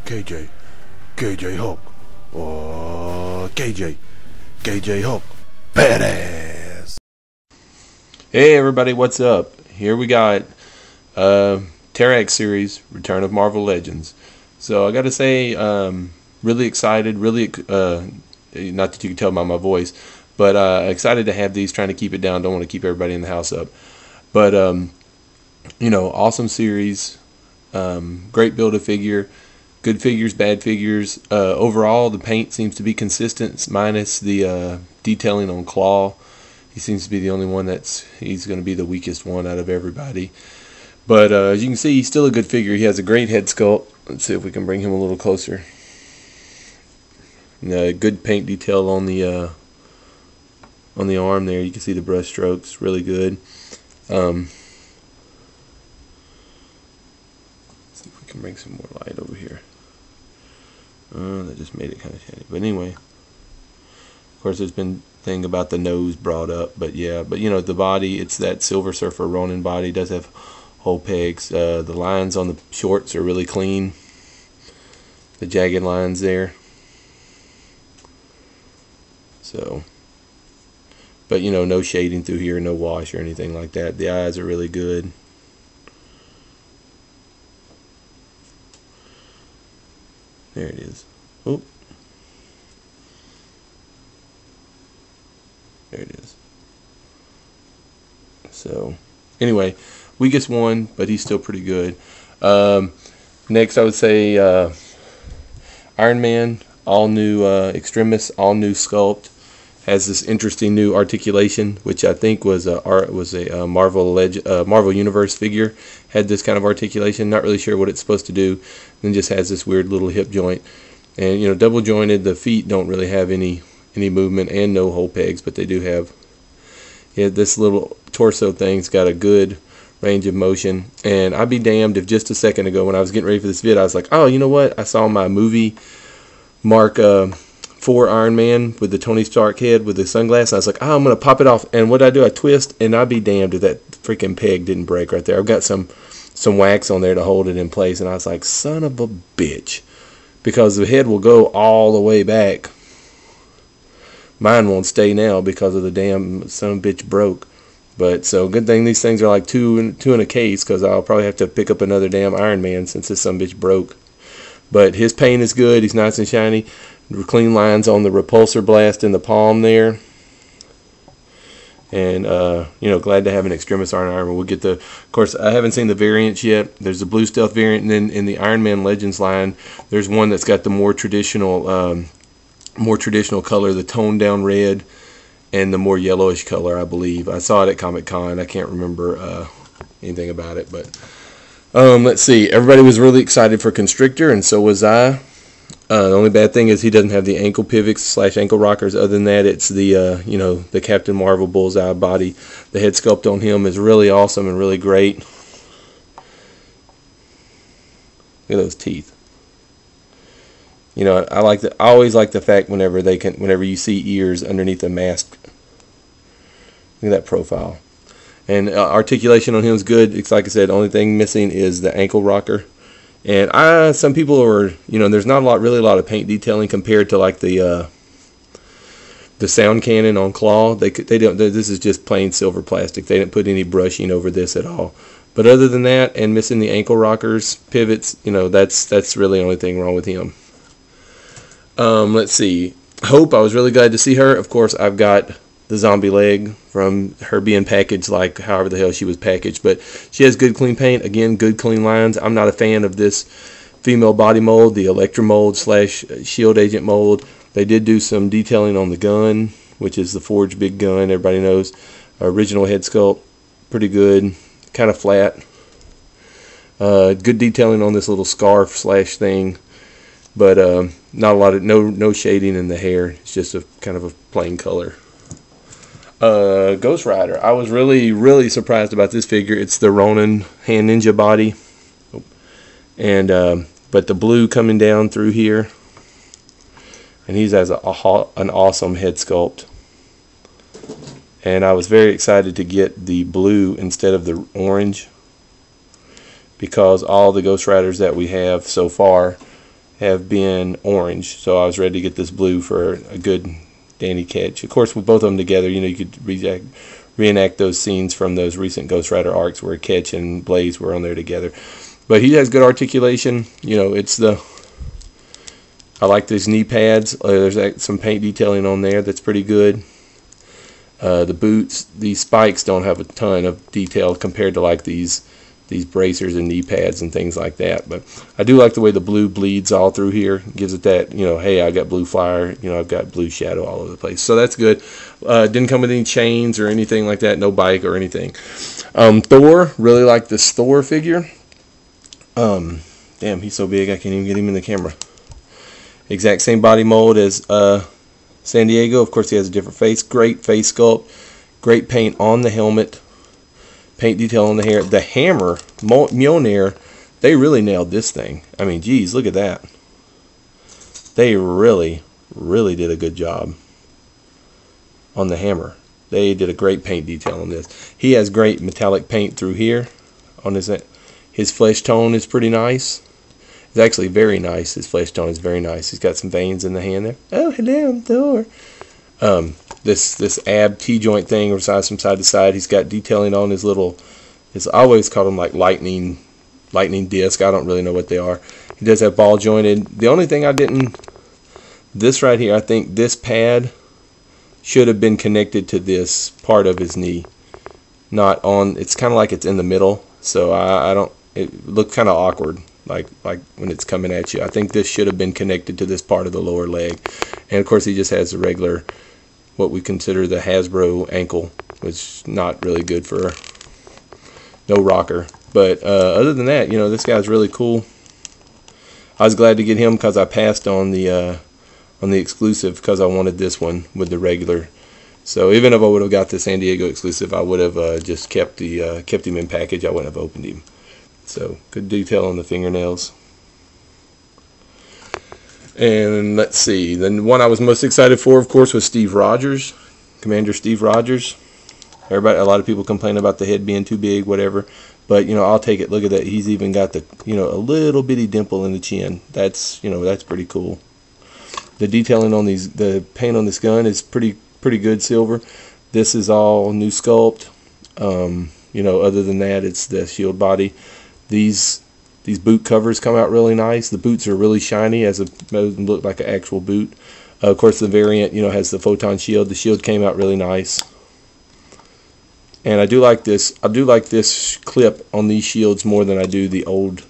KJ Hulk, KJ Hulk, badass. Hey everybody, what's up? Here we got Terax series, Return of Marvel Legends. So I gotta say, really excited, really, not that you can tell by my voice, but excited to have these, trying to keep it down, don't want to keep everybody in the house up. But, you know, awesome series, great Build-A-Figure, good figures, bad figures. Overall, the paint seems to be consistent, minus the detailing on Claw. He seems to be the only one he's going to be the weakest one out of everybody. But as you can see, he's still a good figure. He has a great head sculpt. Let's see if we can bring him a little closer. Good paint detail on the arm there. You can see the brush strokes, really good. Let's see if we can bring some more light over here. That just made it kind of shiny. But anyway, of course, there's been thing about the nose brought up, but yeah, but you know, the body, it's that Silver Surfer Ronin body, does have hole pegs. The lines on the shorts are really clean, the jagged lines there. So, but you know, no shading through here, no wash or anything like that. The eyes are really good. There it is. Oh, there it is. So anyway, weakest one, but he's still pretty good. Next, I would say Iron Man, all new Extremis, all new sculpt. Has this interesting new articulation, which I think was a Marvel Universe figure. Had this kind of articulation. Not really sure what it's supposed to do. Then just has this weird little hip joint, and you know, double jointed. The feet don't really have any movement and no hole pegs, but they do have. Yeah, this little torso thing's got a good range of motion. And I'd be damned if just a second ago, when I was getting ready for this vid, I was like, oh, you know what? I saw my movie Mark 4 Iron Man with the Tony Stark head with the sunglasses. I was like, oh, I'm going to pop it off. And what I do, I twist, and I'd be damned if that freaking peg didn't break right there. I've got some wax on there to hold it in place. And I was like, son of a bitch. Because the head will go all the way back. Mine won't stay now because of the damn son of a bitch broke. But so good thing these things are like two in a case, because I'll probably have to pick up another damn Iron Man since this son of a bitch broke. But his paint is good. He's nice and shiny. Clean lines on the repulsor blast in the palm there. And you know, glad to have an Extremis Iron armor. We'll get of course, I haven't seen the variants yet. There's the blue stealth variant, and then in the Iron Man Legends line, there's one that's got the more traditional color, the toned down red, and the more yellowish color, I believe. I saw it at Comic-Con. I can't remember anything about it, but let's see. Everybody was really excited for Constrictor, and so was I. The only bad thing is he doesn't have the ankle pivots / ankle rockers. Other than that, it's the you know, the Captain Marvel bullseye body. The head sculpt on him is really awesome and really great. Look at those teeth. You know, I always like the fact whenever you see ears underneath a mask. Look at that profile. And articulation on him is good. It's like I said, the only thing missing is the ankle rocker. And some people are, you know, there's not really a lot of paint detailing compared to like the sound cannon on Claw. They don't. This is just plain silver plastic. They didn't put any brushing over this at all. But other than that, and missing the ankle rockers pivots, you know, that's really the only thing wrong with him. Let's see. Hope, I was really glad to see her. Of course, I've got the zombie leg from her being packaged like however the hell she was packaged, but she has good clean paint. Again, good clean lines. I'm not a fan of this female body mold, the Electra mold / Shield Agent mold. They did do some detailing on the gun, which is the Forge big gun, everybody knows. Original head sculpt, pretty good, kind of flat. Good detailing on this little scarf / thing, but not a lot of no shading in the hair. It's just a kind of a plain color. Ghost Rider. I was really surprised about this figure. It's the Ronin hand ninja body, and but the blue coming down through here, and he's has an awesome head sculpt. And I was very excited to get the blue instead of the orange, because all the Ghost Riders that we have so far have been orange, so I was ready to get this blue for a good dandy catch. Of course, with both of them together, you know, you could reenact those scenes from those recent Ghost Rider arcs where Catch and Blaze were on there together. But he has good articulation. You know, I like these knee pads. There's some paint detailing on there that's pretty good. The boots, these spikes don't have a ton of detail compared to like these bracers and knee pads and things like that. But I do like the way the blue bleeds all through here. It gives it that, you know, hey, I got blue flyer, you know, I've got blue shadow all over the place. So that's good. Didn't come with any chains or anything like that, no bike or anything. Thor, really like this Thor figure. Damn, he's so big I can't even get him in the camera. Exact same body mold as San Diego. Of course, he has a different face. Great face sculpt. Great paint on the helmet. Paint detail on the hair. The hammer, Mjolnir, they really nailed this thing. I mean, geez, look at that. They really, really did a good job on the hammer. They did a great paint detail on this. He has great metallic paint through here. On his flesh tone is pretty nice. It's actually very nice. His flesh tone is very nice. He's got some veins in the hand there. Oh, hello, I'm Thor. This ab T-joint thing from side to side. He's got detailing on his little, I always call them like lightning disc. I don't really know what they are. He does have ball jointed. The only thing I didn't, this right here, I think this pad should have been connected to this part of his knee. Not on, it's kind of like it's in the middle. So I don't, it looked kind of awkward. Like when it's coming at you. I think this should have been connected to this part of the lower leg. And of course he just has the regular, what we consider the Hasbro ankle, which is not really good for no rocker. But other than that, you know, this guy's really cool. I was glad to get him because I passed on the exclusive because I wanted this one with the regular. So even if I would have got the San Diego exclusive, I would have just kept him in package. I wouldn't have opened him. So good detail on the fingernails. And let's see, the one I was most excited for, of course, was Steve Rogers, Commander Steve Rogers. A lot of people complain about the head being too big, whatever. But, you know, I'll take it. Look at that. He's even got the, you know, a little bitty dimple in the chin. That's, you know, that's pretty cool. The detailing on the paint on this gun is pretty good silver. This is all new sculpt. You know, other than that, it's the shield body. These boot covers come out really nice. The boots are really shiny, as look like an actual boot. Of course, the variant, you know, has the photon shield. The shield came out really nice. And I do like this. I do like this clip on these shields more than I do the old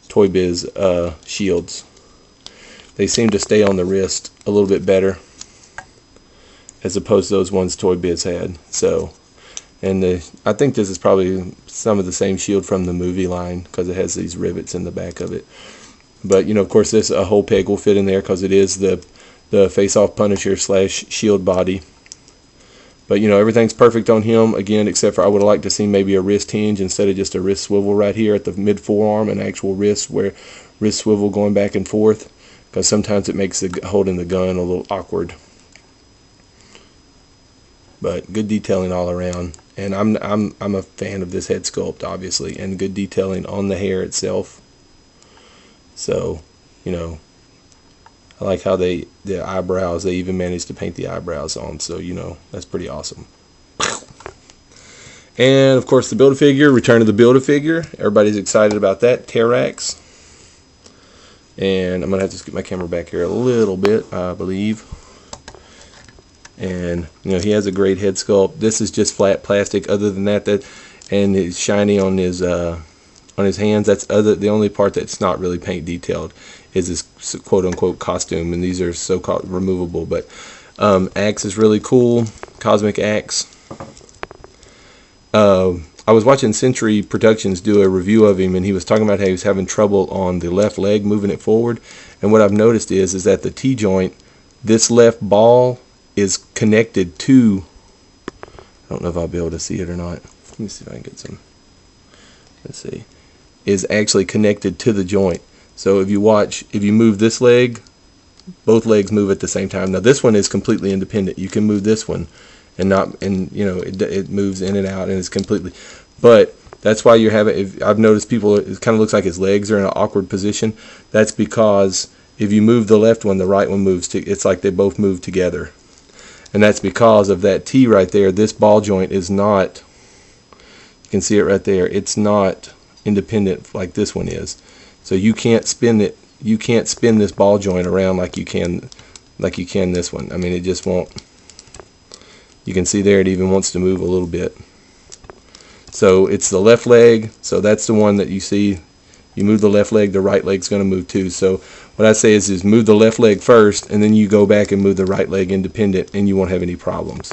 Toy Biz shields. They seem to stay on the wrist a little bit better, as opposed to those ones Toy Biz had. So, and I think this is probably some of the same shield from the movie line because it has these rivets in the back of it. But, you know, of course, a whole peg will fit in there because it is the face-off Punisher / shield body. But, you know, everything's perfect on him, again, except for I would have liked to see maybe a wrist hinge instead of just a wrist swivel right here at the mid-forearm, an actual wrist swivel going back and forth, because sometimes it makes holding the gun a little awkward. But good detailing all around. And I'm a fan of this head sculpt, obviously, and good detailing on the hair itself. So, you know, I like how the eyebrows, they even managed to paint the eyebrows on. So, you know, that's pretty awesome. And, of course, the Build-A-Figure, Return of the Build-A-Figure. Everybody's excited about that. Terax. And I'm going to have to scoot my camera back here a little bit, I believe. And, you know, he has a great head sculpt. This is just flat plastic. Other than that, and it's shiny on his hands. That's the only part that's not really paint detailed is this quote-unquote costume, and these are so-called removable. But Axe is really cool. Cosmic Axe. I was watching Century Productions do a review of him, and he was talking about how he was having trouble on the left leg moving it forward. And what I've noticed is that the T-joint, this left ball is connected to, I don't know if I'll be able to see it or not. Let me see if I can get some. Let's see. Is actually connected to the joint. So if you move this leg, both legs move at the same time. Now this one is completely independent. You can move this one and you know, it moves in and out and it's completely. But That's why you're having, I've noticed people, it kind of looks like his legs are in an awkward position. That's because if you move the left one, the right one moves, it's like they both move together. And that's because of that T right there. This ball joint is not, you can see it right there, it's not independent like this one is. So you can't spin it, you can't spin this ball joint around like you can this one. I mean, it just won't. You can see there it even wants to move a little bit. So it's the left leg, so that's the one that you see. You move the left leg, the right leg's going to move too. So what I say is move the left leg first, and then you go back and move the right leg independent, and you won't have any problems.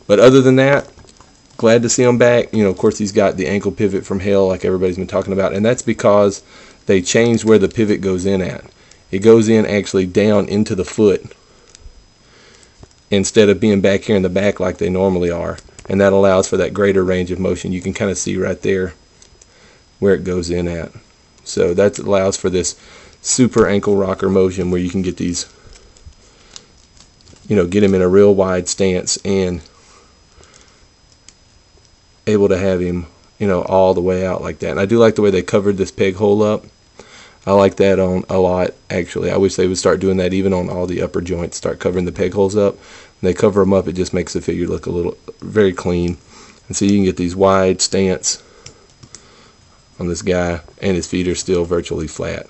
But other than that, glad to see him back. You know, of course, he's got the ankle pivot from hell like everybody's been talking about, and that's because they changed where the pivot goes in at. It goes in actually down into the foot instead of being back here in the back like they normally are. And that allows for that greater range of motion. You can kind of see right there where it goes in at. So that allows for this super ankle rocker motion where you can get these, you know, get him in a real wide stance and able to have him, you know, all the way out like that. And I do like the way they covered this peg hole up. I like that on a lot, actually. I wish they would start doing that even on all the upper joints, start covering the peg holes up. When they cover them up, it just makes the figure look a little, very clean. And so you can get these wide stance on this guy, and his feet are still virtually flat.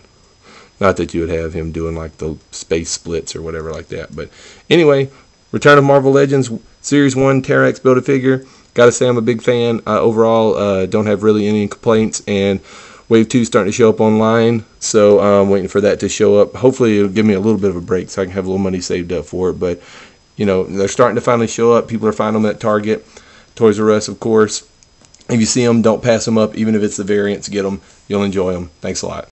Not that you would have him doing like the space splits or whatever like that. But anyway, Return of Marvel Legends, Series 1, Terax Build-a-Figure. Gotta say I'm a big fan. Overall, don't have really any complaints, and Wave 2 is starting to show up online, so I'm waiting for that to show up. Hopefully it'll give me a little bit of a break so I can have a little money saved up for it. But, you know, they're starting to finally show up. People are finding them at Target, Toys R Us, of course. If you see them, don't pass them up. Even if it's the variants, get them. You'll enjoy them. Thanks a lot.